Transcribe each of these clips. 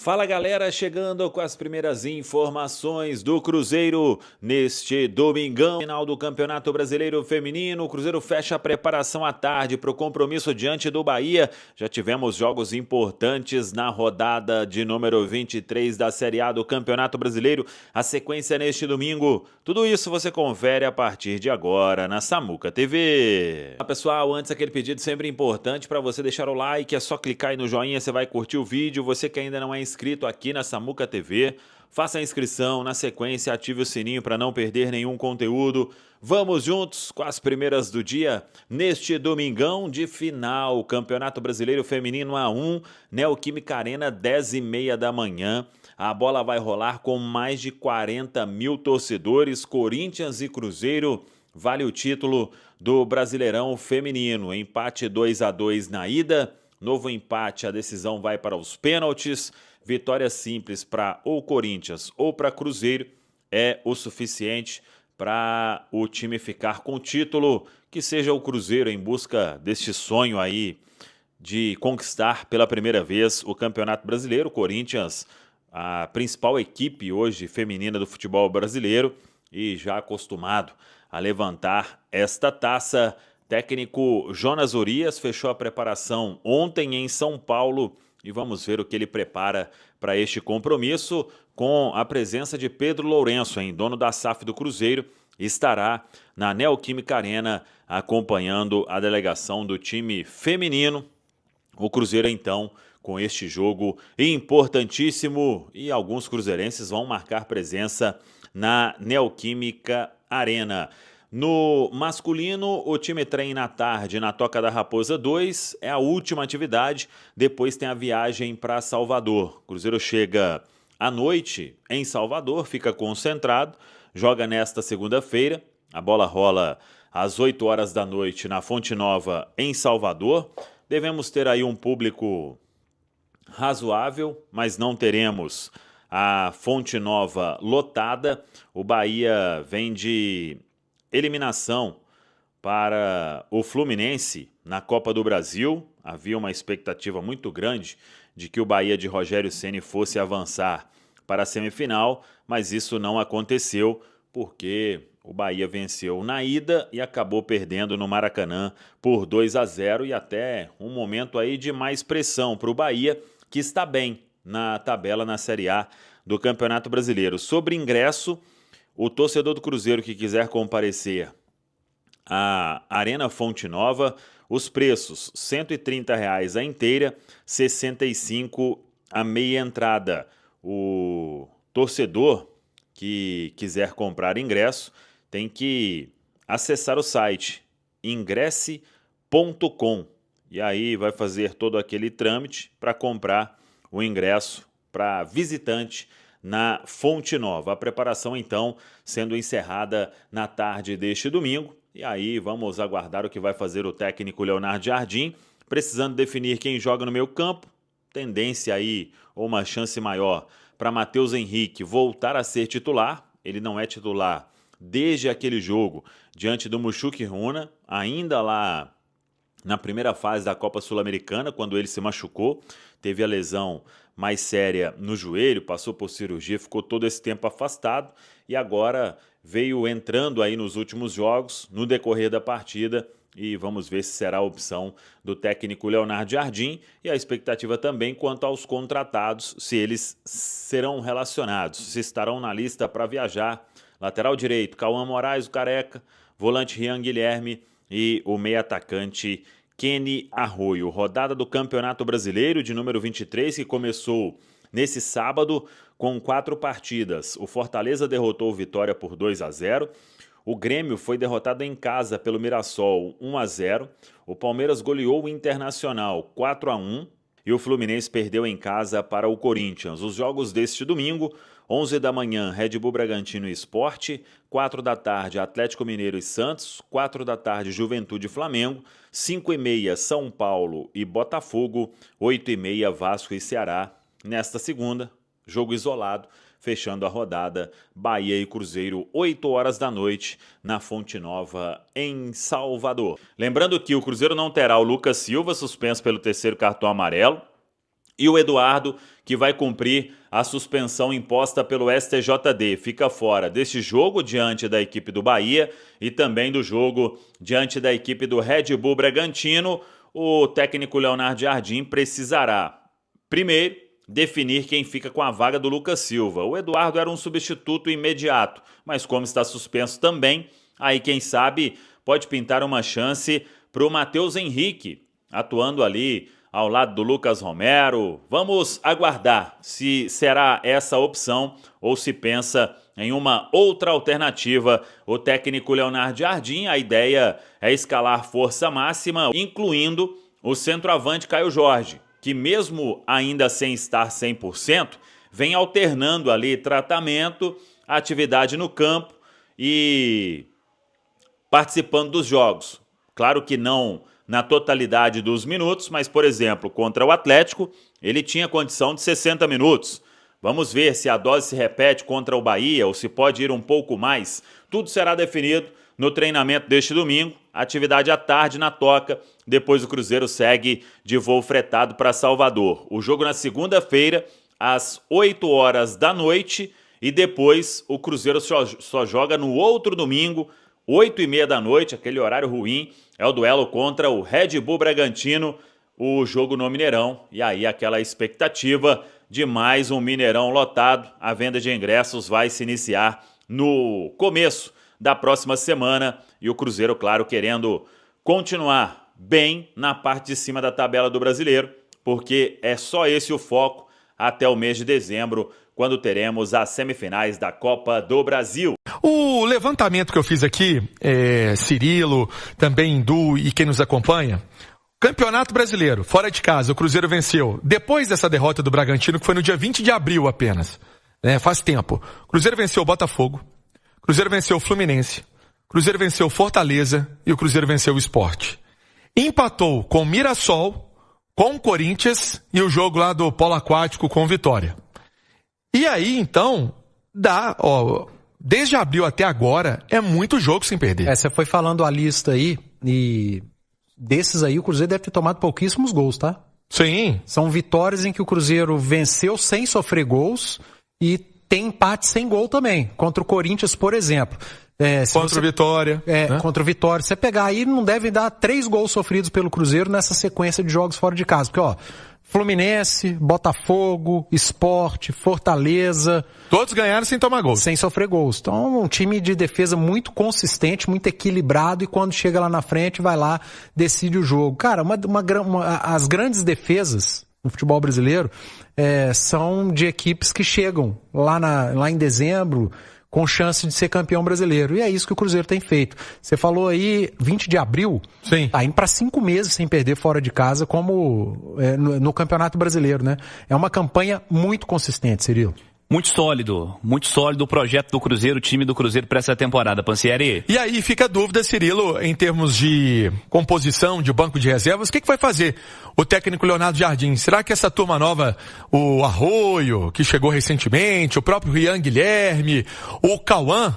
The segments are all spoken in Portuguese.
Fala galera, chegando com as primeiras informações do Cruzeiro neste domingão, final do Campeonato Brasileiro Feminino. O Cruzeiro fecha a preparação à tarde para o compromisso diante do Bahia. Já tivemos jogos importantes na rodada de número 23 da Série A do Campeonato Brasileiro. A sequência neste domingo. Tudo isso você confere a partir de agora na Samuca TV. Olá pessoal, antes aquele pedido sempre importante para você deixar o like, é só clicar aí no joinha, você vai curtir o vídeo. Você que ainda não é inscrito aqui na Samuca TV, faça a inscrição, na sequência ative o sininho para não perder nenhum conteúdo. Vamos juntos com as primeiras do dia, neste domingão de final, Campeonato Brasileiro Feminino A1, Neoquímica Arena, 10h30 da manhã. A bola vai rolar com mais de 40 mil torcedores, Corinthians e Cruzeiro. Vale o título do Brasileirão Feminino, empate 2-2 na ida. Novo empate, a decisão vai para os pênaltis. Vitória simples para ou Corinthians ou para Cruzeiro é o suficiente para o time ficar com o título. Que seja o Cruzeiro em busca deste sonho aí de conquistar pela primeira vez o Campeonato Brasileiro. Corinthians, a principal equipe hoje feminina do futebol brasileiro e já acostumado a levantar esta taça. Técnico Jonas Urias fechou a preparação ontem em São Paulo e vamos ver o que ele prepara para este compromisso com a presença de Pedro Lourenço, dono da SAF do Cruzeiro, estará na Neoquímica Arena acompanhando a delegação do time feminino. O Cruzeiro então com este jogo importantíssimo e alguns cruzeirenses vão marcar presença na Neoquímica Arena. No masculino, o time treina à tarde na Toca da Raposa 2, é a última atividade, depois tem a viagem para Salvador. O Cruzeiro chega à noite em Salvador, fica concentrado, joga nesta segunda-feira, a bola rola às 8 horas da noite na Fonte Nova em Salvador. Devemos ter aí um público razoável, mas não teremos a Fonte Nova lotada. O Bahia vem de eliminação para o Fluminense na Copa do Brasil. Havia uma expectativa muito grande de que o Bahia de Rogério Ceni fosse avançar para a semifinal, mas isso não aconteceu porque o Bahia venceu na ida e acabou perdendo no Maracanã por 2-0 e até um momento aí de mais pressão para o Bahia, que está bem na tabela na Série A do Campeonato Brasileiro. Sobre ingresso, o torcedor do Cruzeiro que quiser comparecer à Arena Fonte Nova, os preços R$ 130 a inteira, R$ 65 a meia entrada. O torcedor que quiser comprar ingresso tem que acessar o site ingresse.com e aí vai fazer todo aquele trâmite para comprar o ingresso para visitante na Fonte Nova. A preparação, então, sendo encerrada na tarde deste domingo. E aí vamos aguardar o que vai fazer o técnico Leonardo Jardim, precisando definir quem joga no meio campo. Tendência aí, ou uma chance maior, para Matheus Henrique voltar a ser titular. Ele não é titular desde aquele jogo diante do Mushuc Runa, ainda lá na primeira fase da Copa Sul-Americana, quando ele se machucou, teve a lesão mais séria no joelho, passou por cirurgia, ficou todo esse tempo afastado e agora veio entrando aí nos últimos jogos, no decorrer da partida, e vamos ver se será a opção do técnico Leonardo Jardim e a expectativa também quanto aos contratados, se eles serão relacionados, se estarão na lista para viajar. Lateral direito, Cauã Moraes, o Careca, volante Rian Guilherme e o meia atacante Kenny Arroio. Rodada do Campeonato Brasileiro de número 23 que começou nesse sábado com 4 partidas. O Fortaleza derrotou o Vitória por 2-0. O Grêmio foi derrotado em casa pelo Mirassol 1-0. O Palmeiras goleou o Internacional 4-1. E o Fluminense perdeu em casa para o Corinthians. Os jogos deste domingo, 11 da manhã, Red Bull Bragantino e Sport, 4 da tarde, Atlético Mineiro e Santos, 4 da tarde, Juventude e Flamengo, 5h30, São Paulo e Botafogo, 8h30, Vasco e Ceará. Nesta segunda, jogo isolado, fechando a rodada, Bahia e Cruzeiro, 8 horas da noite, na Fonte Nova, em Salvador. Lembrando que o Cruzeiro não terá o Lucas Silva, suspenso pelo terceiro cartão amarelo. E o Eduardo, que vai cumprir a suspensão imposta pelo STJD, fica fora deste jogo diante da equipe do Bahia e também do jogo diante da equipe do Red Bull Bragantino. O técnico Leonardo Jardim precisará, primeiro, definir quem fica com a vaga do Lucas Silva. O Eduardo era um substituto imediato, mas como está suspenso também, aí quem sabe pode pintar uma chance para o Matheus Henrique, atuando ali ao lado do Lucas Romero. Vamos aguardar se será essa opção ou se pensa em uma outra alternativa. O técnico Leonardo Jardim, a ideia é escalar força máxima, incluindo o centroavante Caio Jorge, que mesmo ainda sem estar 100%, vem alternando ali tratamento, atividade no campo e participando dos jogos. Claro que não na totalidade dos minutos, mas, por exemplo, contra o Atlético, ele tinha condição de 60 minutos. Vamos ver se a dose se repete contra o Bahia ou se pode ir um pouco mais. Tudo será definido no treinamento deste domingo, atividade à tarde na Toca. Depois o Cruzeiro segue de voo fretado para Salvador. O jogo na segunda-feira, às 8 horas da noite, e depois o Cruzeiro só joga no outro domingo, 8h30 da noite, aquele horário ruim, é o duelo contra o Red Bull Bragantino, o jogo no Mineirão. E aí aquela expectativa de mais um Mineirão lotado. A venda de ingressos vai se iniciar no começo da próxima semana. E o Cruzeiro, claro, querendo continuar bem na parte de cima da tabela do Brasileiro, porque é só esse o foco até o mês de dezembro, quando teremos as semifinais da Copa do Brasil. O levantamento que eu fiz aqui, Cirilo, também Du e quem nos acompanha, Campeonato Brasileiro, fora de casa, o Cruzeiro venceu, depois dessa derrota do Bragantino, que foi no dia 20 de abril apenas, faz tempo. O Cruzeiro venceu o Botafogo, o Cruzeiro venceu o Fluminense, o Cruzeiro venceu o Fortaleza e o Cruzeiro venceu o Sport. Empatou com o Mirassol, com o Corinthians e o jogo lá do Polo Aquático com o Vitória. E aí, então, desde abril até agora, é muito jogo sem perder. Você foi falando a lista aí, e desses aí o Cruzeiro deve ter tomado pouquíssimos gols, tá? Sim. São vitórias em que o Cruzeiro venceu sem sofrer gols e tem empate sem gol também. Contra o Corinthians, por exemplo. Contra o Vitória. Né? Contra o Vitória. Você pegar aí, não deve dar 3 gols sofridos pelo Cruzeiro nessa sequência de jogos fora de casa. Porque, Fluminense, Botafogo, Sport, Fortaleza. Todos ganharam sem tomar gols. Sem sofrer gols. Então, um time de defesa muito consistente, muito equilibrado, e quando chega lá na frente, vai lá, decide o jogo. Cara, as grandes defesas no futebol brasileiro são de equipes que chegam lá em dezembro com chance de ser campeão brasileiro. E é isso que o Cruzeiro tem feito. Você falou aí, 20 de abril, sim, tá indo para 5 meses sem perder fora de casa, como no Campeonato Brasileiro, né? É uma campanha muito consistente, Cirilo. Muito sólido o projeto do Cruzeiro, o time do Cruzeiro para essa temporada, Pansieri. E aí fica a dúvida, Cirilo, em termos de composição de banco de reservas, o que vai fazer o técnico Leonardo Jardim? Será que essa turma nova, o Arroio, que chegou recentemente, o próprio Rian Guilherme, o Cauã,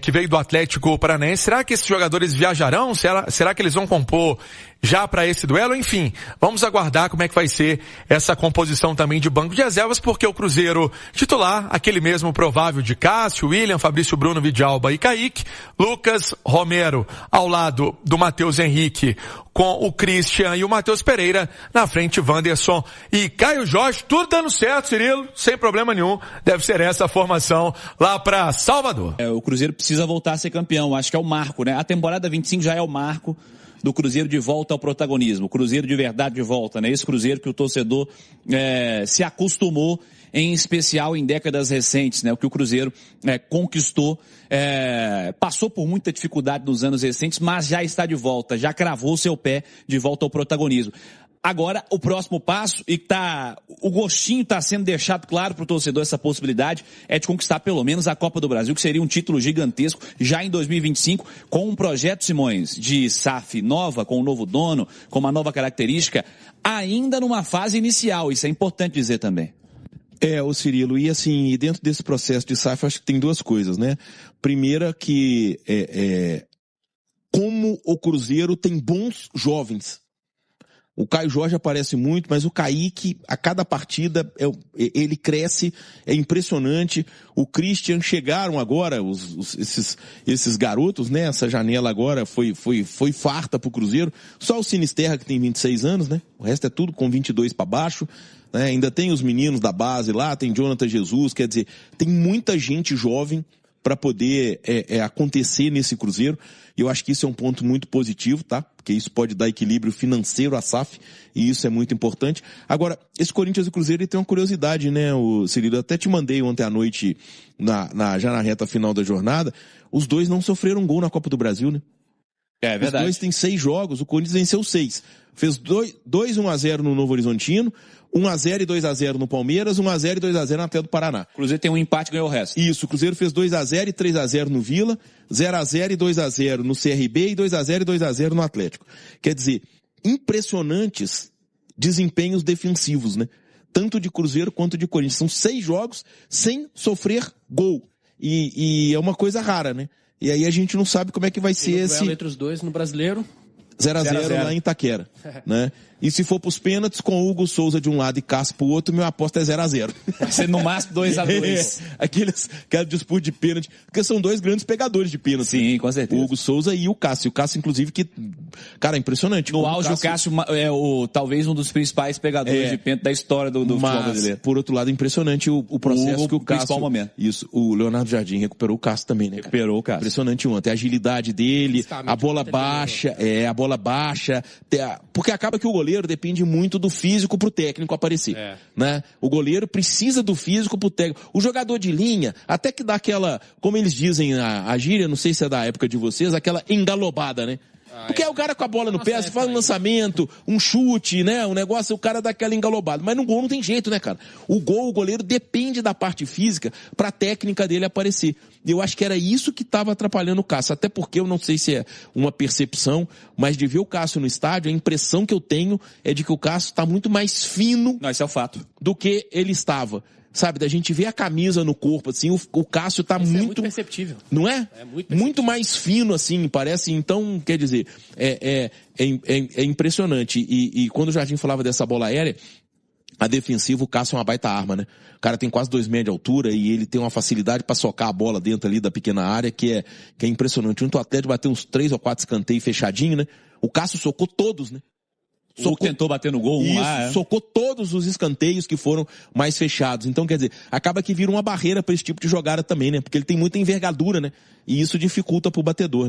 que veio do Atlético Paranaense, será que esses jogadores viajarão? Será que eles vão compor já para esse duelo? Enfim, vamos aguardar como é que vai ser essa composição também de banco de reservas, porque o Cruzeiro titular, aquele mesmo provável de Cássio, William, Fabrício Bruno, Vidalba e Kaique, Lucas Romero ao lado do Matheus Henrique, com o Christian e o Matheus Pereira, na frente Wanderson e Caio Jorge, tudo dando certo, Cirilo, sem problema nenhum, deve ser essa a formação lá para Salvador. O Cruzeiro precisa voltar a ser campeão, acho que é o marco, né? A temporada 25 já é o marco do Cruzeiro de volta ao protagonismo, o Cruzeiro de verdade de volta, né? Esse Cruzeiro que o torcedor se acostumou, em especial em décadas recentes, né? O que o Cruzeiro conquistou, passou por muita dificuldade nos anos recentes, mas já está de volta, já cravou seu pé de volta ao protagonismo. Agora, o próximo passo, e o gostinho está sendo deixado claro para o torcedor, essa possibilidade é de conquistar pelo menos a Copa do Brasil, que seria um título gigantesco já em 2025, com um projeto, Simões, de SAF nova, com um novo dono, com uma nova característica, ainda numa fase inicial, isso é importante dizer também. O Cirilo, e assim, dentro desse processo de SAF, acho que tem 2 coisas, né? Primeira que como o Cruzeiro tem bons jovens. O Caio Jorge aparece muito, mas o Kaique, a cada partida, ele cresce, é impressionante. O Christian, chegaram agora, esses garotos, né? Essa janela agora foi farta pro Cruzeiro. Só o Sinisterra, que tem 26 anos, né? O resto é tudo com 22 para baixo. Né? Ainda tem os meninos da base lá, tem Jonathan Jesus, quer dizer, tem muita gente jovem para poder acontecer nesse Cruzeiro. E eu acho que isso é um ponto muito positivo, tá? Porque isso pode dar equilíbrio financeiro à SAF, e isso é muito importante. Agora, esse Corinthians e Cruzeiro, ele tem uma curiosidade, né, Cirilo? Eu até te mandei ontem à noite, já na reta final da jornada, os dois não sofreram gol na Copa do Brasil, né? É verdade. Os dois têm 6 jogos, o Corinthians venceu 6. Fez 2-1-0 no Novo Horizontino, 1-0 e 2-0 no Palmeiras, 1-0 e 2-0 na Atlético do Paraná. O Cruzeiro tem um empate e ganhou o resto. Isso, o Cruzeiro fez 2-0 e 3-0 no Vila, 0-0 e 2-0 no CRB e 2-0 e 2-0 no Atlético. Quer dizer, impressionantes desempenhos defensivos, né? Tanto de Cruzeiro quanto de Corinthians. São 6 jogos sem sofrer gol. E é uma coisa rara, né? E aí a gente não sabe como é que vai ser esse... entre os dois no Brasileiro. 0-0 lá em Itaquera, né? E se for pros pênaltis, com Hugo Souza de um lado e Cássio pro outro, meu aposta é 0-0. Vai ser no máximo 2-2. Aquela disputa de pênalti, porque são 2 grandes pegadores de pênalti. Sim, com certeza. O Hugo Souza e o Cássio. O Cássio, inclusive, que, cara, é impressionante. No auge, o Cássio é talvez um dos principais pegadores de pênalti da história do futebol brasileiro. Por outro lado, é impressionante o processo que o Cássio... principal momento. Isso, o Leonardo Jardim recuperou o Cássio também, né? Recuperou o Cássio. Impressionante ontem. A agilidade dele, a bola baixa, porque acaba que o goleiro depende muito do físico pro técnico aparecer, né? O goleiro precisa do físico pro técnico. O jogador de linha, até que dá aquela, como eles dizem a gíria, não sei se é da época de vocês, aquela engalobada, né? Porque é o cara com a bola no pé, você faz um lançamento, um chute, né? Um negócio, o cara dá aquela engalobada. Mas no gol não tem jeito, né, cara? O goleiro depende da parte física pra técnica dele aparecer. E eu acho que era isso que estava atrapalhando o Cássio. Até porque eu não sei se é uma percepção, mas de ver o Cássio no estádio, a impressão que eu tenho é de que o Cássio está muito mais fino. Não, isso é o fato. Do que ele estava. Sabe, da gente ver a camisa no corpo, assim, o Cássio tá muito... É muito perceptível. Não é? É muito muito mais fino, assim, parece. Então, quer dizer, é impressionante. E quando o Jardim falava dessa bola aérea, a defensiva, o Cássio é uma baita arma, né? O cara tem quase 2 metros de altura e ele tem uma facilidade pra socar a bola dentro ali da pequena área que é impressionante. O Atlético bateu uns 3 ou 4 escanteios fechadinho, né? O Cássio socou todos, né? Tentou bater no gol, socou todos os escanteios que foram mais fechados. Então, quer dizer, acaba que vira uma barreira para esse tipo de jogada também, né? Porque ele tem muita envergadura, né? E isso dificulta pro batedor, né?